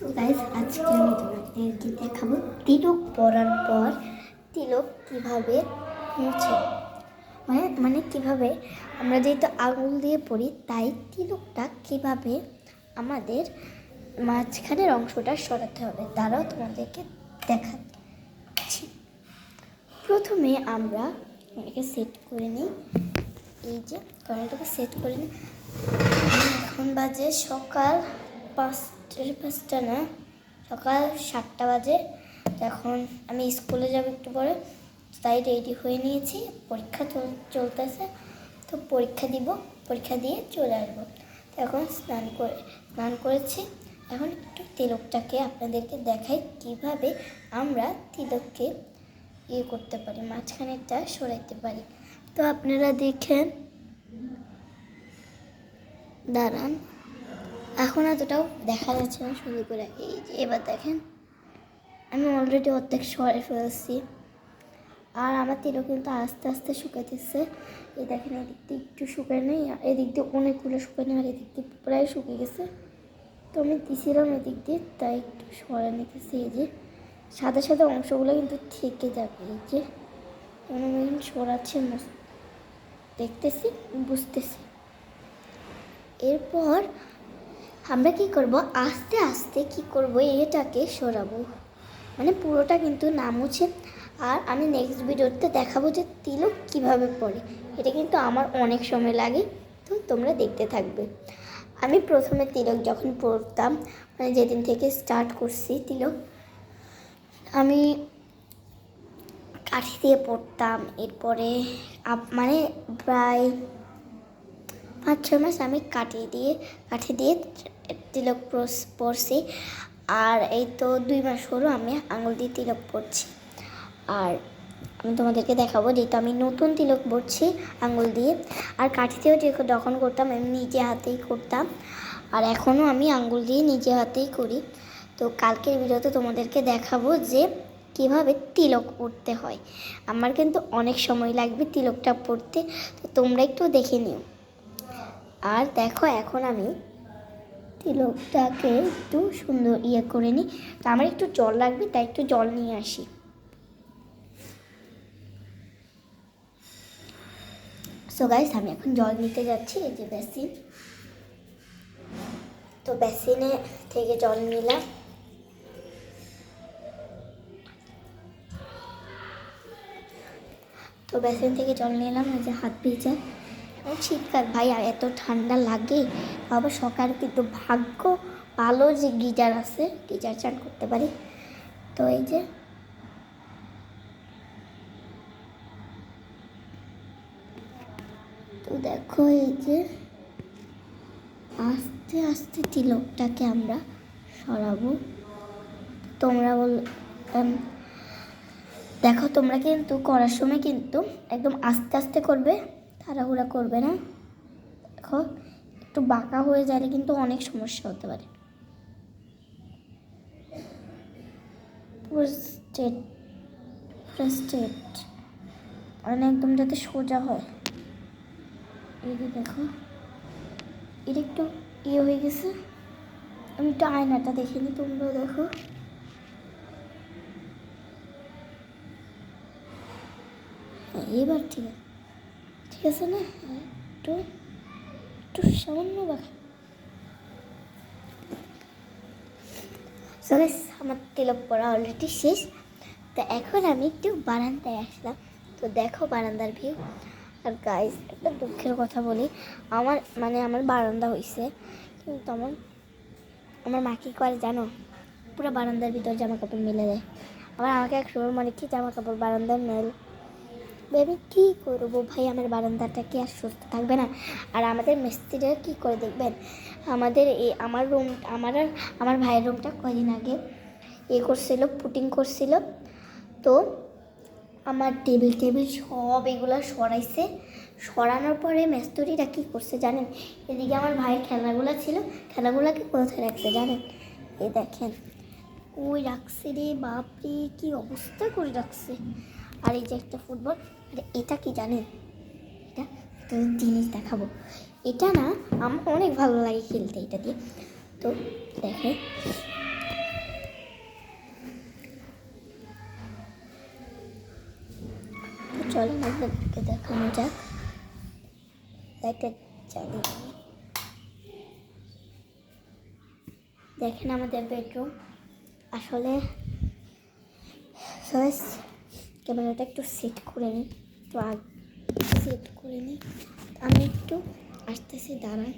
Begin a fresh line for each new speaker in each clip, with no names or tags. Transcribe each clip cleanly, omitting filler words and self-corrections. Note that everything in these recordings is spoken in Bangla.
গাইস আজকে আমি তোমাদেরকে দেখাবো তিলক পরার পর তিলক কিভাবে মুছে মানে কিভাবে আমরা যেহেতু আঙুল দিয়ে পরি তাই তিলকটা কিভাবে আমাদের মাঝখানের অংশটা সরাতে হবে তারাও তোমাদেরকে দেখাচ্ছি। প্রথমে আমরা এটাকে সেট করে নিই, এই যে কড়াইটাকে সেট করে নিই। এখন বাজে সকাল 5টা না, সকাল 7টা বাজে। এখন আমি স্কুলে যাব একটু পরে, তাই রেডি হয়ে নিয়েছি। পরীক্ষা চলতেছে, তো পরীক্ষা দিয়ে চলে আসবো। তো এখন স্নান করেছি। এখন একটু তিলকটাকে আপনাদেরকে দেখাই কিভাবে আমরা তিলককে করতে পারি, মাঝখানেরটা সরাইতে পারি। তো আপনারা দেখেন, দাঁড়ান, এখন এতটাও দেখা যাচ্ছে না সুন্দর করে। এই যে এবার দেখেন আমি অলরেডি অর্ধেক সরে ফেলছি, আর আমার তিলক কিন্তু আস্তে আস্তে শুকাইতেছে। এই দেখেন এদিক দিয়ে একটু শুকায় নেই, এদিক দিয়ে অনেকগুলো শুকায় নেই, আর এদিক দিয়ে প্রায় শুকিয়ে গেছে। তো আমি দিছিলাম এদিক দিয়ে, তাই একটু সরা নিতেছি। এই যে সাদা সাদা অংশগুলো কিন্তু থেকে যাবে, এই যে আমি সরাচ্ছি, দেখতেছি, বুঝতেছি। এরপর আমরা কি করব, আস্তে আস্তে কি করব, এটাকে সরাবো, মানে পুরোটা কিন্তু না মুছে। আর আমি নেক্সট ভিডিওতে দেখাবো যে তিলক কিভাবে পড়ে। এটা কিন্তু আমার অনেক সময় লাগে, তো তোমরা দেখতে থাকবে। আমি প্রথমে তিলক যখন পড়তাম, মানে যেদিন থেকে স্টার্ট করছি তিলক, আমি কাঠি দিয়ে পড়তাম। এরপরে মানে প্রায় 5-6 মাস আমি কাঠি দিয়ে তিলক পড়ছি। আর এই তো 2 মাস হলো আমি আঙুল দিয়ে তিলক পড়ছি। আর আমি তোমাদেরকে দেখাবো, যেহেতু আমি নতুন তিলক পড়ছি আঙুল দিয়ে। আর কাঠিতেও যখন করতাম আমি নিজে হাতেই করতাম, আর এখনও আমি আঙুল দিয়ে নিজে হাতেই করি। তো কালকের ভিডিওতে তোমাদেরকে দেখাবো যে কিভাবে তিলক পড়তে হয়। আমার কিন্তু অনেক সময় লাগবে তিলকটা পড়তে, তো তোমরা একটু দেখে নিও। আর দেখো এখন আমি তিলকটাকে একটু সুন্দর করে নিই। তো আমার একটু জল লাগবে, তাই একটু জল নিয়ে আসি। সো গাইস আমি এখন জল নিতে যাচ্ছি, এই যে বেসিন। তো বেসিনে থেকে জল নিলাম। এই যে হাত ভিজা। শীতকাল ভাই, এত ঠান্ডা লাগে। আবার সকালে কিন্তু ভাগ্য ভালো যে গিজার আছে, গিজার চান করতে পারি। তো এই যে তো দেখো, এই যে আস্তে আস্তে তিলকটাকে আমরা সরাবো। তোমরা দেখো, তোমরা কিন্তু করার সময় কিন্তু একদম আস্তে আস্তে করবে, তাড়াহুড়া করবে না। দেখো একটু বাঁকা হয়ে গেলে কিন্তু অনেক সমস্যা হতে পারে। মানে একদম যাতে সোজা হয়। এই যে দেখো, এটা একটু হয়ে গেছে। আমি একটু আয়নাটা দেখে নিই, তোমরাও দেখো। এবার ঠিক আছে না? একটু একটু সামান্য বাঁকা। আমার তিলক পড়া অলরেডি শেষ। তো এখন আমি একটু বারান্দায় আসলাম। তো দেখো বারান্দার ভিউ। আর গাইস একটা দুঃখের কথা বলি, আমার বারান্দা হয়েছে, কিন্তু আমার মা কী করে জানো, পুরো বারান্দার ভিতর জামা কাপড় মেলে দেয়। আবার আমাকে এক সময় মনে কি জামা কাপড় বারান্দায় মেল, আমি কী করবো ভাই, আমার বারান্দাটা কি আর সুস্থ থাকবে না? আর আমাদের মিস্ত্রিরা কী করে দেখবেন, আমাদের আমার রুম, আমার ভাইয়ের রুমটা কদিন আগে করছিল, পুটিং করছিল। তো আমার টেবিল সব এগুলো সরাইছে। সরানোর পরে মিস্ত্রিরা কী করছে জানেন, এদিকে আমার ভাইয়ের খেলনাগুলো ছিল, খেলনাগুলোকে কোথায় রাখছে জানেন? এই দেখেন, ওই রাখছে রে, বাপরে কি অবস্থা করে রাখছে। আর এই যে একটা ফুটবল, এটা কি জানেন, এটা একটা জিনিস দেখাবো। এটা না আমার অনেক ভালো লাগে খেলতে এটা দিয়ে। তো দেখে চলো আপনাদেরকে দেখানো যাক। একটা জ্বালিয়ে দিই। দেখেন আমাদের বেডরুম। আসলে ক্যামেরাটা একটু সেট করে নিই, একটু আগে সেট করে নিই। আমি একটু আসতেছি, দাঁড়ান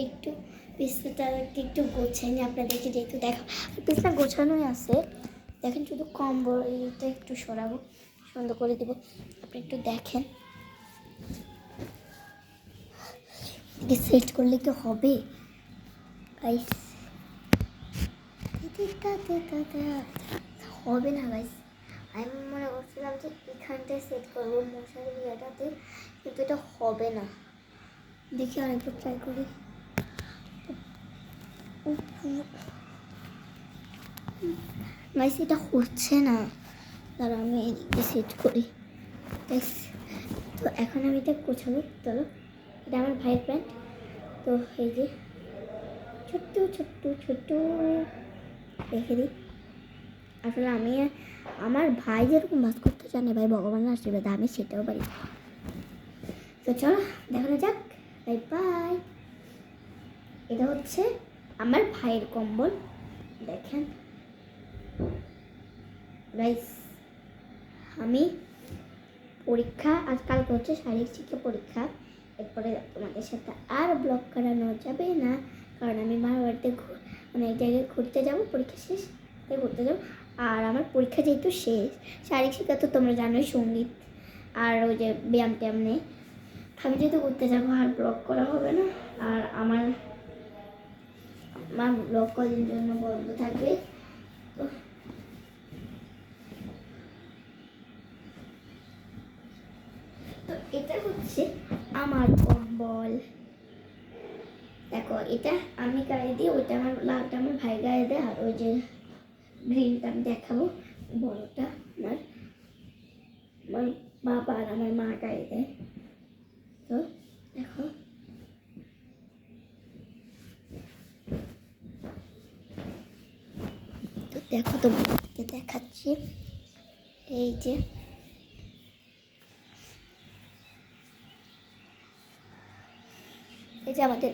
একটু বিছনাটা একটু গোছাই নিই আপনাদেরকে, যেহেতু দেখো বিছনা গোছানোই আছে। দেখেন শুধু কম্বল এইটা একটু সরাবো, সুন্দর করে দেবো, আপনি একটু দেখেন। সেট করলে কি হবে গাইস? হবে না গাইস। আমি মনে করছিলাম যে এখানটায় সেট করবো মশারি ইয়েটাতে, কিন্তু এটা হবে না। দেখি আরেকবার ট্রাই করি। গাইস এটা হচ্ছে না, দাঁড়া আমি এদিকে সেট করি। তো এখন আমি এটা গোছাবো। চলো, এটা আমার ভাইয়ের প্যান্ট। তো এই যে ছোট্ট ছোট্ট ছোট্ট রেখে দিই। আসলে আমি আমার ভাই যেরকম বাস করতে জানে, ভাই ভগবানের আশীর্বাদ আমি সেটাও পারি। তো চলো দেখানো যাক। Bye bye. এটা হচ্ছে আমার ভাইয়ের কম্বল, দেখেন গাইস। আমি পরীক্ষা, আজকালকে হচ্ছে শারীরিক শিক্ষা পরীক্ষা, এরপরে তোমাদের সাথে আর ব্লগ করানো যাবে না, কারণ আমি মার বাড়িতে মানে এক জায়গায় ঘুরতে যাবো, পরীক্ষা শেষ তাই ঘুরতে যাবো। আর আমার পরীক্ষা যেহেতু শেষ, শারীরিক শিক্ষা তো তোমরা জানোই, সঙ্গীত আর ওই যে ব্যায়াম ট্যায়াম নেই। আমি যেহেতু ঘুরতে যাবো আর ব্লগ করা হবে না। আর আমার ব্লগ কদিন জন্য বন্ধ থাকবে। তো তো এটা হচ্ছে আমার কম্বল। দেখো এটা আমি গায়ে দিই, ওইটা আমার লালটা আমার ভাই গায়ে দেয়, আর ওই যে গ্রিনটা আমি দেখাবো বড়টা আমার আমার বাবা আর আমার মা গায়ে দেয়। তো দেখো তো দেখো তোমাদেরকে দেখাচ্ছি। এই যে আমাদের